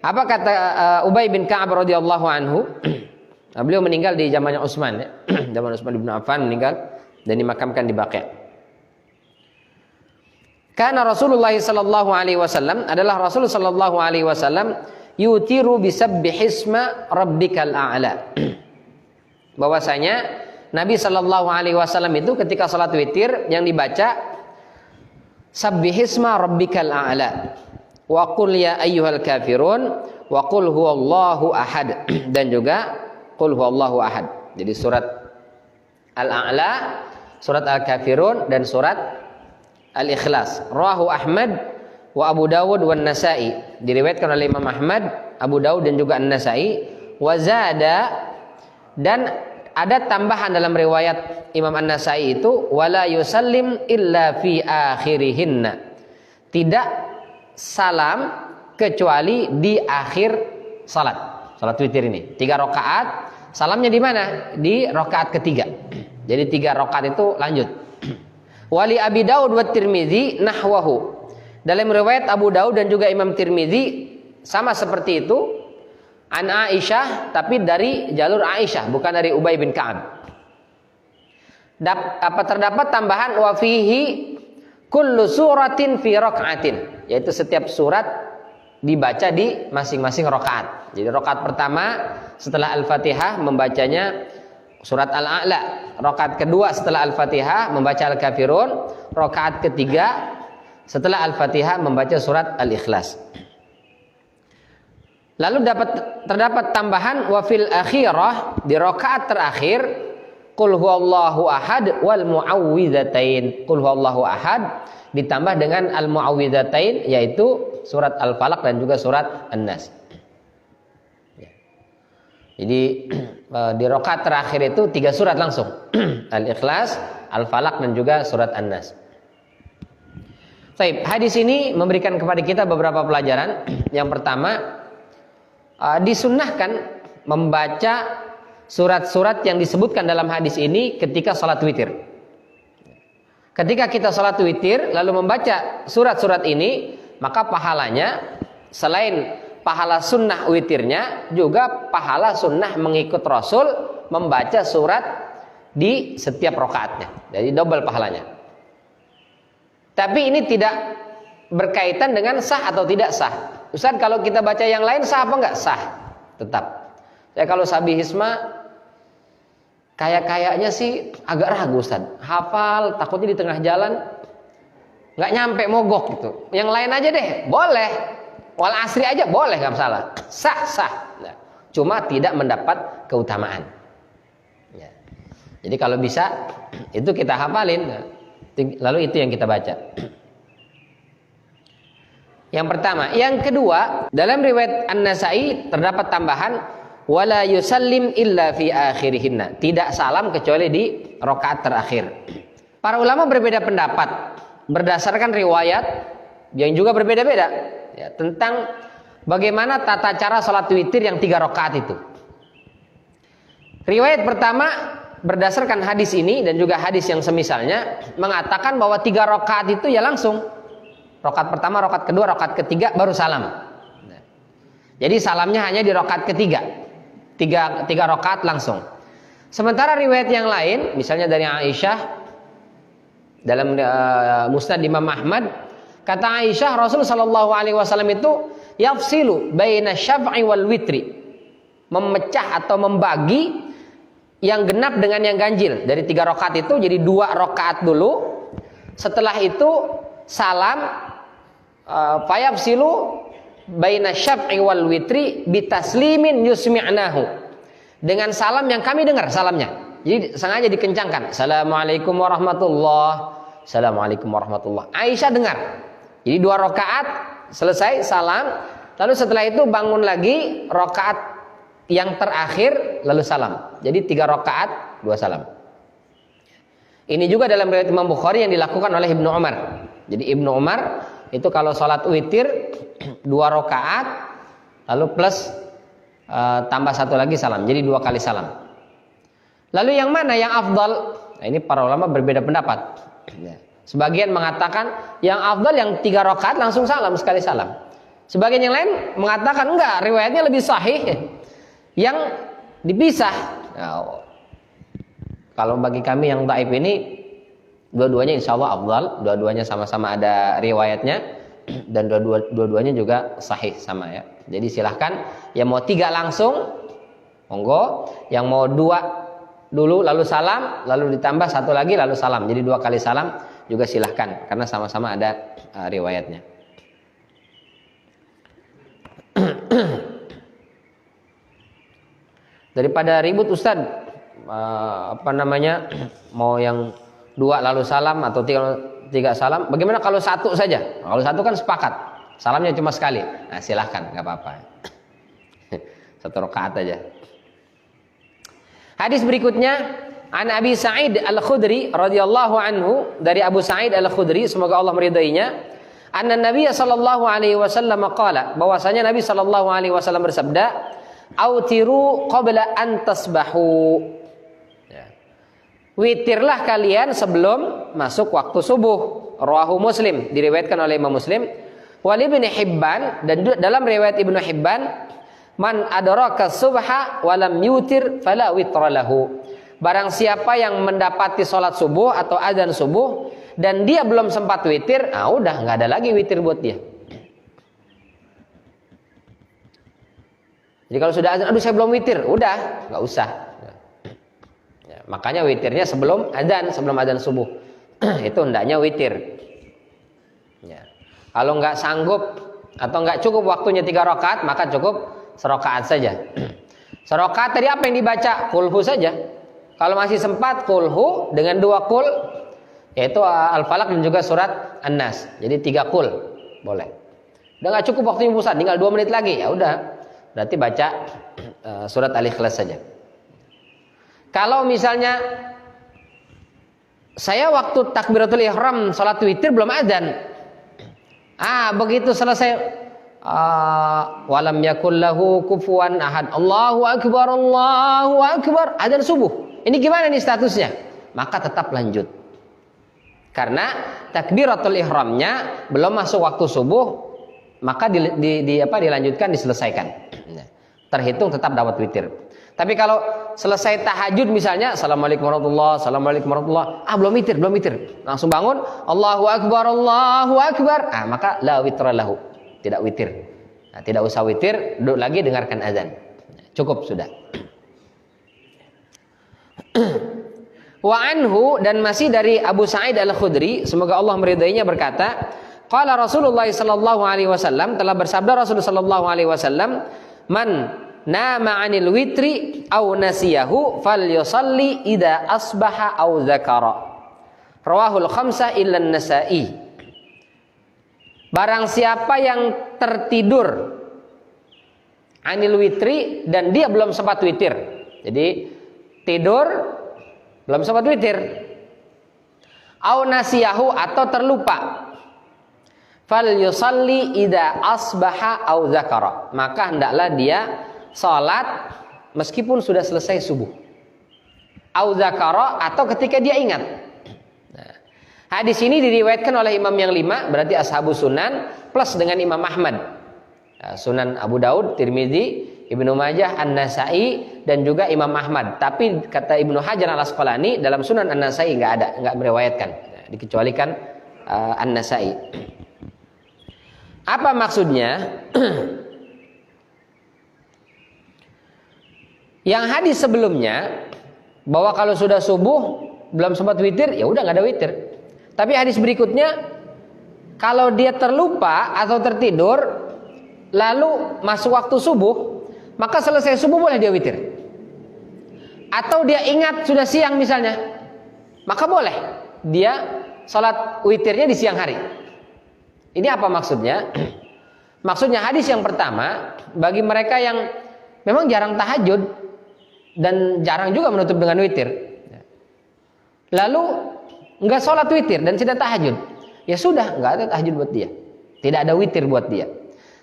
Apa kata Ubay bin Ka'ab radhiyallahu anhu? Beliau meninggal di zamannya Utsman, ya. Zaman Utsman bin Affan meninggal dan dimakamkan di Baqi'. Karena Rasulullah sallallahu alaihi wasallam adalah Rasul sallallahu alaihi wasallam yutiru bisabbihisma rabbikal a'la. Bahwasanya Nabi sallallahu alaihi wasallam itu ketika salat witir yang dibaca sabbihisma rabbikal a'la wa qul ya ayyuhal kafirun wa qul huwallahu ahad dan juga qul huwallahu ahad. Jadi surat Al-A'la, surat Al-Kafirun dan surat Al-Ikhlas. Rawahu Ahmad wa Abu Dawud wa Nasa'i. Diriwayatkan oleh Imam Ahmad, Abu Dawud dan juga An-Nasa'i. Wa zada, dan ada tambahan dalam riwayat Imam An-Nasa'i itu wala yusallim illa fi akhirihinna. Tidak salam kecuali di akhir salat. Salat witir ini 3 rakaat. Salamnya di mana? Di rakaat ketiga. Jadi 3 rakaat itu lanjut. Wali Abi Daud wa Tirmizi nahwahu. Dalam riwayat Abu Daud dan juga Imam Tirmizi sama seperti itu. An Aisyah, tapi dari jalur Aisyah, bukan dari Ubay bin Ka'ab. Terdapat tambahan wa fihi kullu suratin fi raka'atin, yaitu setiap surat dibaca di masing-masing rakaat. Jadi rakaat pertama setelah Al-Fatihah membacanya surat Al-A'la. Rakaat kedua setelah Al-Fatihah membaca Al-Kafirun. Rakaat ketiga setelah Al-Fatihah membaca surat Al-Ikhlas. Lalu terdapat tambahan wa fil akhirah, di rakaat terakhir qul huwallahu ahad wal muawwidzatain. Qul huwallahu ahad ditambah dengan al muawwidzatain, yaitu surat Al-Falaq dan juga surat An-Nas. Jadi di rakaat terakhir itu 3 surat langsung. Al-Ikhlas, Al-Falaq dan juga surat An-Nas. Baik, hadis ini memberikan kepada kita beberapa pelajaran. Yang pertama, disunnahkan membaca surat-surat yang disebutkan dalam hadis ini ketika salat witir. Ketika kita salat witir lalu membaca surat-surat ini, maka pahalanya selain pahala sunnah witirnya, juga pahala sunnah mengikut Rasul membaca surat di setiap rakaatnya. Jadi double pahalanya. Tapi ini tidak berkaitan dengan sah atau tidak sah. Ustaz, kalau kita baca yang lain sah apa enggak? Sah, tetap. Ya, kalau sabihisma kayaknya sih agak ragu Ustaz. Hafal, takutnya di tengah jalan nggak nyampe mogok gitu. Yang lain aja deh, boleh. Wal asri aja boleh, nggak masalah. Sah. Nah, cuma tidak mendapat keutamaan. Ya. Jadi kalau bisa itu kita hafalin. Nah, lalu itu yang kita baca. Yang pertama, yang kedua, dalam riwayat An-Nasa'i terdapat tambahan wala yusallim illa fi akhirihinna. Tidak salam kecuali di rakaat terakhir. Para ulama berbeda pendapat berdasarkan riwayat yang juga berbeda-beda, ya, tentang bagaimana tata cara salat witir yang 3 rakaat itu. Riwayat pertama berdasarkan hadis ini dan juga hadis yang semisalnya mengatakan bahwa 3 rakaat itu ya langsung rakaat pertama, rakaat kedua, rakaat ketiga baru salam. Jadi salamnya hanya di rakaat ketiga, 3 rakaat langsung. Sementara riwayat yang lain, misalnya dari Aisyah dalam Musnad Imam Ahmad, kata Aisyah, Rasul sallallahu alaihi wasallam itu yafsilu baina syaf'i wal witri, memecah atau membagi yang genap dengan yang ganjil. Dari 3 rakaat itu jadi 2 rakaat dulu. Setelah itu salam, fayafsilu baina syaf'i wal witri bitaslimin yusmi'nahu, dengan salam yang kami dengar salamnya. Jadi sengaja dikencangkan. Assalamualaikum warahmatullah. Assalamualaikum warahmatullah. Aisyah dengar. Jadi 2 rakaat selesai salam, lalu setelah itu bangun lagi rakaat yang terakhir lalu salam. Jadi 3 rakaat 2 salam. Ini juga dalam riwayat Imam Bukhari yang dilakukan oleh Ibnu Umar. Jadi Ibnu Umar itu kalau sholat witir 2 rakaat lalu plus tambah 1 lagi salam. Jadi 2 kali salam. Lalu yang mana yang afdal? Nah, ini para ulama berbeda pendapat. Sebagian mengatakan yang afdal yang 3 rakaat langsung salam, sekali salam. Sebagian yang lain mengatakan enggak, riwayatnya lebih sahih yang dipisah. Nah, kalau bagi kami yang dhaif ini, dua-duanya insya Allah afdal, dua-duanya sama-sama ada riwayatnya dan dua-duanya juga sahih sama ya. Jadi silahkan yang mau 3 langsung, monggo. Yang mau 2 dulu lalu salam, lalu ditambah 1 lagi lalu salam. Jadi 2 kali salam juga silahkan karena sama-sama ada riwayatnya. Daripada ribut Ustaz, mau yang 2 lalu salam atau 3 salam, bagaimana kalau 1 saja? Kalau 1 kan sepakat, salamnya cuma sekali. Nah silahkan, nggak apa-apa. 1 rakaat aja. Hadis berikutnya, an Abi Sa'id Al-Khudri radhiyallahu anhu, dari Abu Sa'id Al-Khudri, semoga Allah meridainya, anna Nabi sallallahu alaihi wasallam qala, bahwasanya Nabi sallallahu alaihi wasallam bersabda, autiru qabla an tasbahu. Ya. Witirlah kalian sebelum masuk waktu subuh. Rawahu Muslim, diriwayatkan oleh Imam Muslim. Wal Ibnu Hibban, dan dalam riwayat Ibnu Hibban, man adraka subha wa lam yutir fala witra lahu. Barang siapa yang mendapati sholat subuh atau azan subuh dan dia belum sempat witir, udah nggak ada lagi witir buat dia. Jadi kalau sudah azan, aduh saya belum witir, udah nggak usah. Ya, makanya witirnya sebelum azan subuh. Itu hendaknya witir. Ya. Kalau nggak sanggup atau nggak cukup waktunya 3 rakaat, maka cukup serakaat saja. Serakaat tadi apa yang dibaca? Kulhu saja. Kalau masih sempat, kulhu dengan 2 kul, yaitu Al-Falaq dan juga surat An-Nas. Jadi 3 kul boleh. Udah nggak cukup waktunya Ustaz, tinggal 2 menit lagi, ya udah. Berarti baca surat Al-Ikhlas saja. Kalau misalnya saya waktu takbiratul ihram salat witir belum adzan. Begitu selesai walam yakul lahu kufuwan ahad. Allahu akbar, Allahu akbar, adzan subuh. Ini gimana nih statusnya? Maka tetap lanjut. Karena takbiratul ihramnya belum masuk waktu subuh, maka dilanjutkan, diselesaikan. Terhitung tetap dapat witir. Tapi kalau selesai tahajud misalnya, assalamualaikum warahmatullahi, assalamualaikum warahmatullahi, belum witir, langsung bangun, Allahu akbar, Allahu akbar, maka la witra lahu, tidak witir. Tidak usah witir, duduk lagi dengarkan azan, cukup sudah. Wa anhu, dan masih dari Abu Sa'id Al-Khudri, semoga Allah meridainya, berkata, qala Rasulullah sallallahu alaihi wasallam, telah bersabda Rasulullah sallallahu alaihi wasallam, man nama 'anil witri aw nasiyahu falyusalli idza asbaha aw dzakara. Rawahul khamsah illa an-Nasa'i. Barang siapa yang tertidur 'anil witri dan dia belum sempat witir. Jadi tidur belum sempat witir. Aw nasiyahu, atau terlupa. Falyusalli idza asbaha aw dzakara. Maka hendaklah dia salat meskipun sudah selesai subuh. Aw dzakara, atau ketika dia ingat. Hadis ini diriwayatkan oleh imam yang 5, berarti ashabus sunan, plus dengan Imam Ahmad. Sunan Abu Daud, Tirmidzi, Ibnu Majah, An-Nasa'i, dan juga Imam Ahmad. Tapi kata Ibnu Hajar Al-Asqalani, dalam Sunan An-Nasa'i enggak meriwayatkan, dikecualikan An-Nasa'i. Apa maksudnya? Yang hadis sebelumnya bahwa kalau sudah subuh belum sempat witir, ya udah nggak ada witir. Tapi hadis berikutnya, kalau dia terlupa atau tertidur lalu masuk waktu subuh, maka selesai subuh boleh dia witir. Atau dia ingat sudah siang misalnya, maka boleh dia salat witirnya di siang hari. Ini apa maksudnya? Maksudnya hadis yang pertama, bagi mereka yang memang jarang tahajud dan jarang juga menutup dengan witir, lalu nggak sholat witir dan tidak tahajud, ya sudah, nggak ada tahajud buat dia, tidak ada witir buat dia.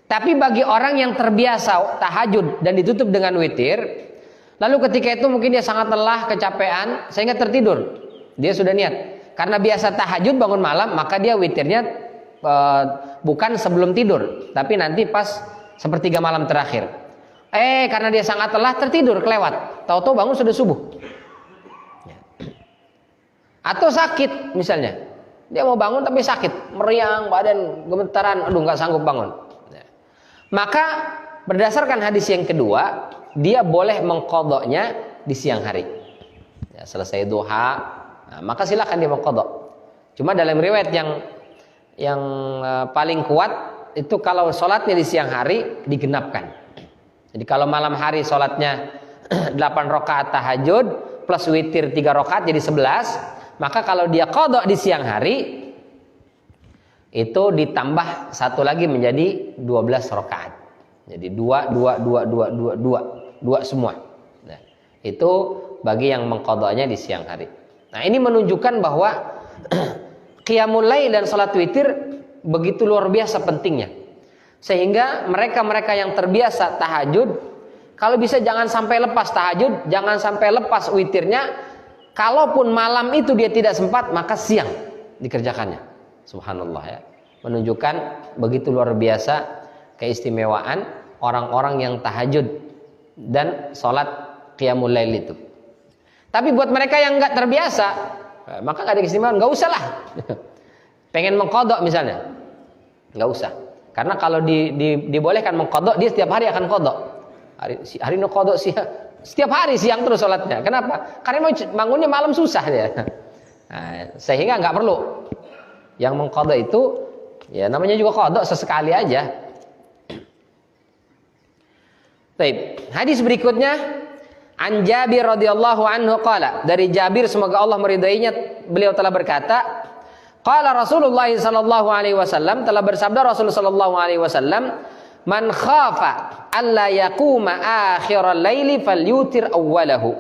Tapi bagi orang yang terbiasa tahajud dan ditutup dengan witir, lalu ketika itu mungkin dia sangat lelah, kecapean, sehingga tertidur, dia sudah niat karena biasa tahajud bangun malam, maka dia witirnya bukan sebelum tidur, tapi nanti pas sepertiga malam terakhir. Karena dia sangat lelah tertidur kelewat, tahu-tahu bangun sudah subuh. Atau sakit misalnya, dia mau bangun tapi sakit, meriang, badan gemetaran, aduh nggak sanggup bangun. Maka berdasarkan hadis yang kedua, dia boleh mengqadha'nya di siang hari. Ya, selesai duha, maka silakan dia mengqadha'. Cuma dalam riwayat yang paling kuat itu kalau sholatnya di siang hari digenapkan. Jadi kalau malam hari sholatnya 8 rakaat tahajud plus witir 3 rakaat jadi 11. Maka kalau dia qadha di siang hari itu ditambah satu lagi menjadi 12 rakaat. Jadi 2 semua. Nah, itu bagi yang mengqadha'nya di siang hari. Nah, ini menunjukkan bahwa qiyamul lail dan salat witir begitu luar biasa pentingnya. Sehingga mereka-mereka yang terbiasa tahajud, kalau bisa jangan sampai lepas tahajud, jangan sampai lepas witirnya. Kalaupun malam itu dia tidak sempat, maka siang dikerjakannya. Subhanallah ya. Menunjukkan begitu luar biasa keistimewaan orang-orang yang tahajud dan sholat qiyamul lail itu. Tapi buat mereka yang nggak terbiasa, maka nggak ada keistimewaan, nggak usah lah. Pengen mengqadha misalnya, nggak usah. Karena kalau dibolehkan mengqadha, dia setiap hari akan qadha. Hari ini qadha setiap hari siang terus sholatnya. Kenapa? Karena bangunnya malam susah dia. Nah, sehingga nggak perlu. Yang mengqadha itu, ya namanya juga qadha sesekali aja. Baik. Hadis berikutnya, an Jabir radhiyallahu anhu qala, dari Jabir semoga Allah meridainya, beliau telah berkata, qala Rasulullah sallallahu alaihi wasallam, telah bersabda Rasulullah sallallahu alaihi wasallam, man khafa alla yaquma akhiral laili falyutir awwalahu.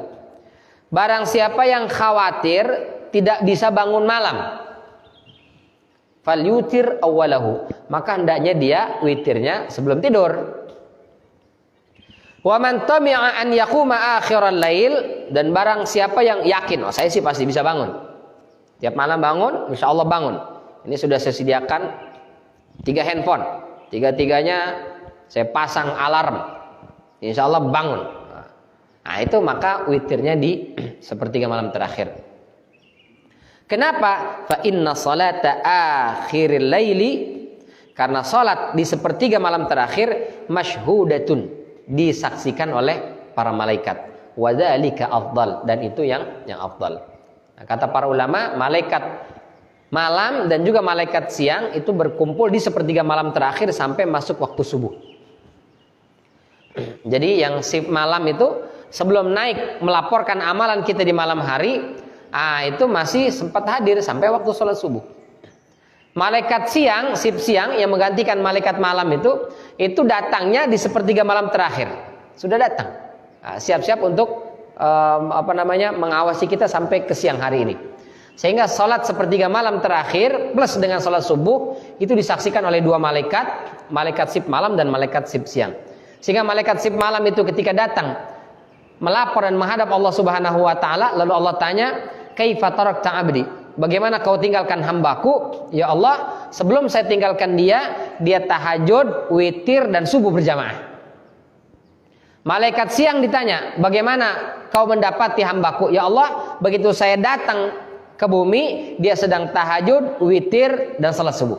Barang siapa yang khawatir tidak bisa bangun malam, falyutir awwalahu, maka hendaknya dia witirnya sebelum tidur. Wa man tami'a an yaquma akhiral lail, dan barang siapa yang yakin, saya sih pasti bisa bangun. Tiap malam bangun, insyaallah bangun. Ini sudah saya sediakan 3 handphone. Tiga-tiganya saya pasang alarm, insya Allah bangun. Nah itu maka witirnya di sepertiga malam terakhir. Kenapa? Fa inna salata akhiril laili, karena salat di sepertiga malam terakhir masyhudatun, disaksikan oleh para malaikat. Wa dzalika afdal, dan itu yang afdal. Nah, kata para ulama, malaikat malam dan juga malaikat siang itu berkumpul di sepertiga malam terakhir sampai masuk waktu subuh. Jadi yang shift malam itu sebelum naik melaporkan amalan kita di malam hari, itu masih sempat hadir sampai waktu sholat subuh. Malaikat siang, shift siang yang menggantikan malaikat malam itu datangnya di sepertiga malam terakhir. Sudah datang. Siap-siap untuk mengawasi kita sampai ke siang hari ini. Sehingga sholat sepertiga malam terakhir plus dengan sholat subuh itu disaksikan oleh 2 malaikat, malaikat shift malam dan malaikat shift siang. Sehingga malaikat shift malam itu ketika datang melapor dan menghadap Allah Subhanahu wa taala, lalu Allah tanya, "Kaifa tarakta 'abdi?" Bagaimana kau tinggalkan hambaku? Ya Allah, sebelum saya tinggalkan dia tahajud, witir dan subuh berjamaah. Malaikat siang ditanya, "Bagaimana kau mendapati hambaku?" Ya Allah, begitu saya datang ke bumi, dia sedang tahajud, witir dan salat subuh.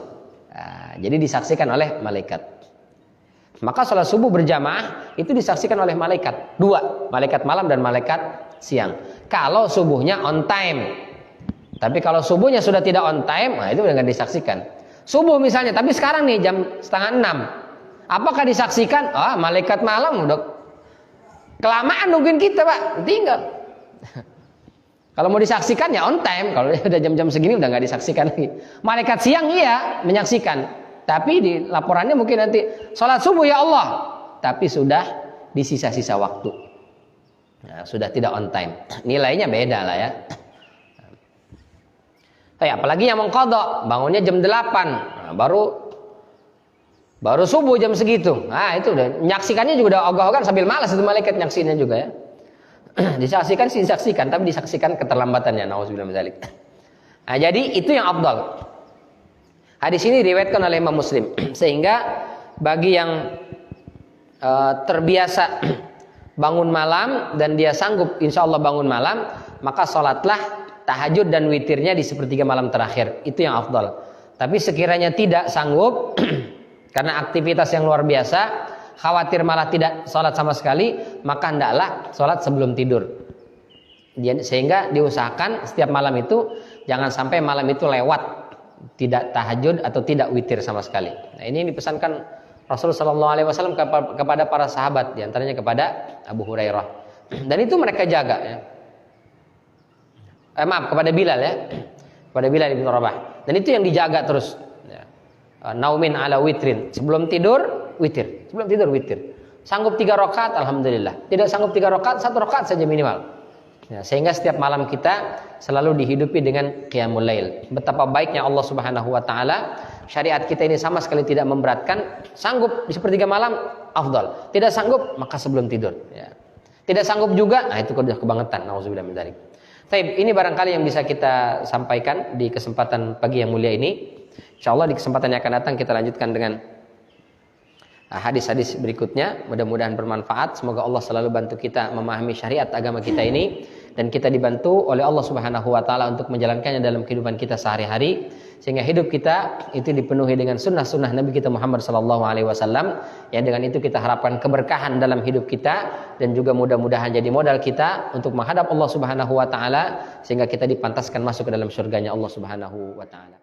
Jadi disaksikan oleh malaikat. Maka sholat subuh berjamaah itu disaksikan oleh malaikat 2, malaikat malam dan malaikat siang. Kalau subuhnya on time. Tapi kalau subuhnya sudah tidak on time, itu udah nggak disaksikan. Subuh misalnya, tapi sekarang nih jam 5:30, apakah disaksikan? Malaikat malam udah kelamaan nungguin kita, Pak, tinggal. Kalau mau disaksikan ya on time. Kalau udah jam-jam segini udah nggak disaksikan lagi. Malaikat siang iya menyaksikan. Tapi di laporannya mungkin nanti sholat subuh ya Allah, tapi sudah di sisa-sisa waktu, sudah tidak on time, nilainya beda lah ya. Apalagi yang mengqadha bangunnya jam 8, baru subuh jam segitu, itu udah menyaksikannya juga udah ogah-ogahan sambil malas itu malaikat nyaksinya juga ya. Disaksikan sih disaksikan, tapi disaksikan keterlambatannya. Nauzubillah min dzalik. Jadi itu yang afdal. Hadis ini diriwayatkan oleh Imam Muslim. Sehingga bagi yang terbiasa bangun malam dan dia sanggup insya Allah bangun malam, maka sholatlah tahajud dan witirnya di sepertiga malam terakhir. Itu yang afdal. Tapi sekiranya tidak sanggup karena aktivitas yang luar biasa, khawatir malah tidak sholat sama sekali, maka hendaklah sholat sebelum tidur. Sehingga diusahakan setiap malam itu jangan sampai malam itu lewat tidak tahajud atau tidak witir sama sekali. Nah, ini dipesankan Rasulullah SAW kepada para sahabat, diantaranya kepada Abu Hurairah. Dan itu mereka jaga. Ya. Maaf, kepada Bilal ya, kepada Bilal bin Rabah. Dan itu yang dijaga terus. Ya. Naumin ala witrin. Sebelum tidur witir, sebelum tidur witir. Sanggup 3 rakaat, alhamdulillah. Tidak sanggup 3 rakaat, 1 rakaat saja minimal. Ya, sehingga setiap malam kita selalu dihidupi dengan qiyamul lail. Betapa baiknya Allah Subhanahu wa taala. Syariat kita ini sama sekali tidak memberatkan. Sanggup di sepertiga malam, afdal. Tidak sanggup, maka sebelum tidur. Ya. Tidak sanggup juga, nah itu sudah kebangetan. Nauzubillah min dzalik. Baik, ini barangkali yang bisa kita sampaikan di kesempatan pagi yang mulia ini. Insyaallah di kesempatan yang akan datang kita lanjutkan dengan hadis-hadis berikutnya. Mudah-mudahan bermanfaat. Semoga Allah selalu bantu kita memahami syariat agama kita ini, dan kita dibantu oleh Allah Subhanahu wa taala untuk menjalankannya dalam kehidupan kita sehari-hari, sehingga hidup kita itu dipenuhi dengan sunnah-sunnah Nabi kita Muhammad sallallahu alaihi wasallam. Ya, dengan itu kita harapkan keberkahan dalam hidup kita, dan juga mudah-mudahan jadi modal kita untuk menghadap Allah Subhanahu wa taala, sehingga kita dipantaskan masuk ke dalam surganya Allah Subhanahu wa taala.